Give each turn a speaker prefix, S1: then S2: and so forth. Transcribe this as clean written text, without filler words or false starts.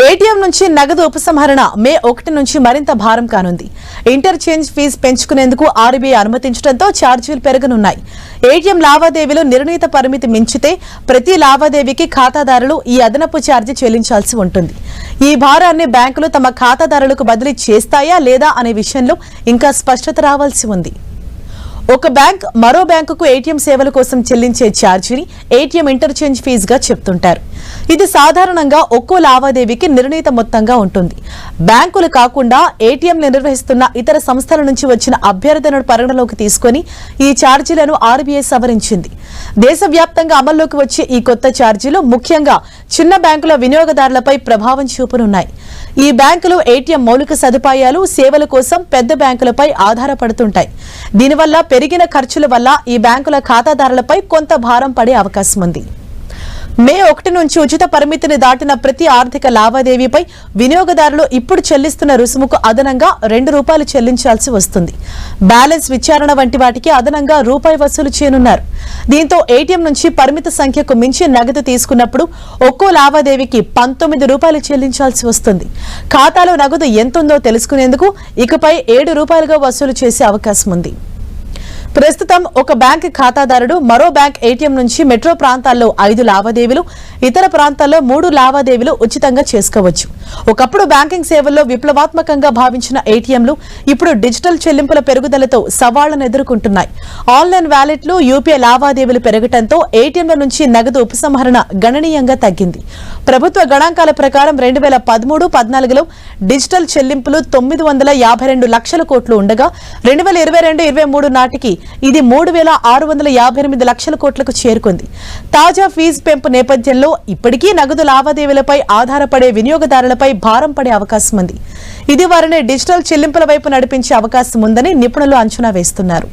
S1: ATM నుంచి నగదు ఉపసంహరణ మే 1 నుంచి మరింత భారం కానుంది. ఇంటర్చేంజ్ ఫీజు పెంచుకునేందుకు ఆర్బీఐ అనుమతించడంతో ఛార్జీలు పెరగనున్నాయి. ఏటీఎం లావాదేవీలు నిర్ణీత పరిమితి మించితే ప్రతి లావాదేవీకి ఖాతాదారులు ఈ అదనపు ఛార్జీ చెల్లించాల్సి ఉంటుంది. ఈ భారాన్ని బ్యాంకులు తమ ఖాతాదారులకు బదిలీ చేస్తాయా లేదా అనే విషయంలో ఇంకా స్పష్టత రావాల్సి ఉంది. ఒక బ్యాంక్ మరో బ్యాంకుకు ఏటీఎం సేవల కోసం చెల్లించే ఛార్జీని ఏటీఎం ఇంటర్చేంజ్ ఫీజుగా చెప్తుంటారు. ఇది సాధారణంగా ఒక్కో లావాదేవీకి నిర్ణీత మొత్తంగా ఉంటుంది. బ్యాంకులు కాకుండా ఏటీఎంలు నిర్వహిస్తున్న ఇతర సంస్థల నుంచి వచ్చిన అభ్యర్థనను పరిగణలోకి తీసుకుని ఈ ఛార్జీలను ఆర్బీఐ సవరించింది. దేశవ్యాప్తంగా అమల్లోకి వచ్చే ఈ కొత్త ఛార్జీలు ముఖ్యంగా చిన్న బ్యాంకుల వినియోగదారులపై ప్రభావం చూపనున్నాయి. ఈ బ్యాంకులు ఏటీఎం మౌలిక సదుపాయాలు, సేవల కోసం పెద్ద బ్యాంకులపై ఆధారపడుతుంటాయి. దీనివల్ల పెరిగిన ఖర్చుల వల్ల ఈ బ్యాంకుల ఖాతాదారులపై కొంత భారం పడే అవకాశం ఉంది. మే 1 నుంచి ఉచిత పరిమితిని దాటిన ప్రతి ఆర్థిక లావాదేవీపై వినియోగదారులు ఇప్పుడు చెల్లిస్తున్న రుసుముకు అదనంగా ₹2 చెల్లించాల్సి వస్తుంది. బ్యాలెన్స్ విచారణ వంటి వాటికి అదనంగా రూపాయి వసూలు చేయనున్నారు. దీంతో ఏటీఎం నుంచి పరిమిత సంఖ్యకు మించి నగదు తీసుకున్నప్పుడు ఒక్కో లావాదేవీకి ₹19 చెల్లించాల్సి వస్తుంది. ఖాతాలో నగదు ఎంతుందో తెలుసుకునేందుకు ఇకపై ₹7గా వసూలు చేసే అవకాశం ఉంది. ప్రస్తుతం ఒక బ్యాంక్ ఖాతాదారుడు మరో బ్యాంక్ ఏటీఎం నుంచి మెట్రో ప్రాంతాల్లో 5 లావాదేవీలు, ఇతర ప్రాంతాల్లో 3 లావాదేవీలు ఉచితంగా చేసుకోవచ్చు. ఒకప్పుడు బ్యాంకింగ్ సేవల్లో విప్లవాత్మకంగా భావించిన ఏటీఎంలు ఇప్పుడు డిజిటల్ చెల్లింపుల పెరుగుదలతో సవాళ్లను ఎదుర్కొంటున్నాయి. ఆన్లైన్ వ్యాలెట్లు, యూపీఐ లావాదేవీలు పెరగడంతో ఏటీఎంల నుంచి నగదు ఉపసంహరణ గణనీయంగా తగ్గింది. ప్రభుత్వ గణాంకాల ప్రకారం 2013-14లో డిజిటల్ చెల్లింపులు 952 లక్షల కోట్లు ఉండగా 2022-23 నాటికి ఇది 3658 లక్షల కోట్లకు చేరుకుంది. తాజా ఫీజు పెంపు నేపథ్యంలో ఇప్పటికీ నగదు లావాదేవీలపై ఆధారపడే వినియోగదారులపై భారం పడే అవకాశం ఉంది. ఇది వారిని డిజిటల్ చెల్లింపుల వైపు నడిపించే అవకాశం ఉందని నిపుణులు అంచనా వేస్తున్నారు.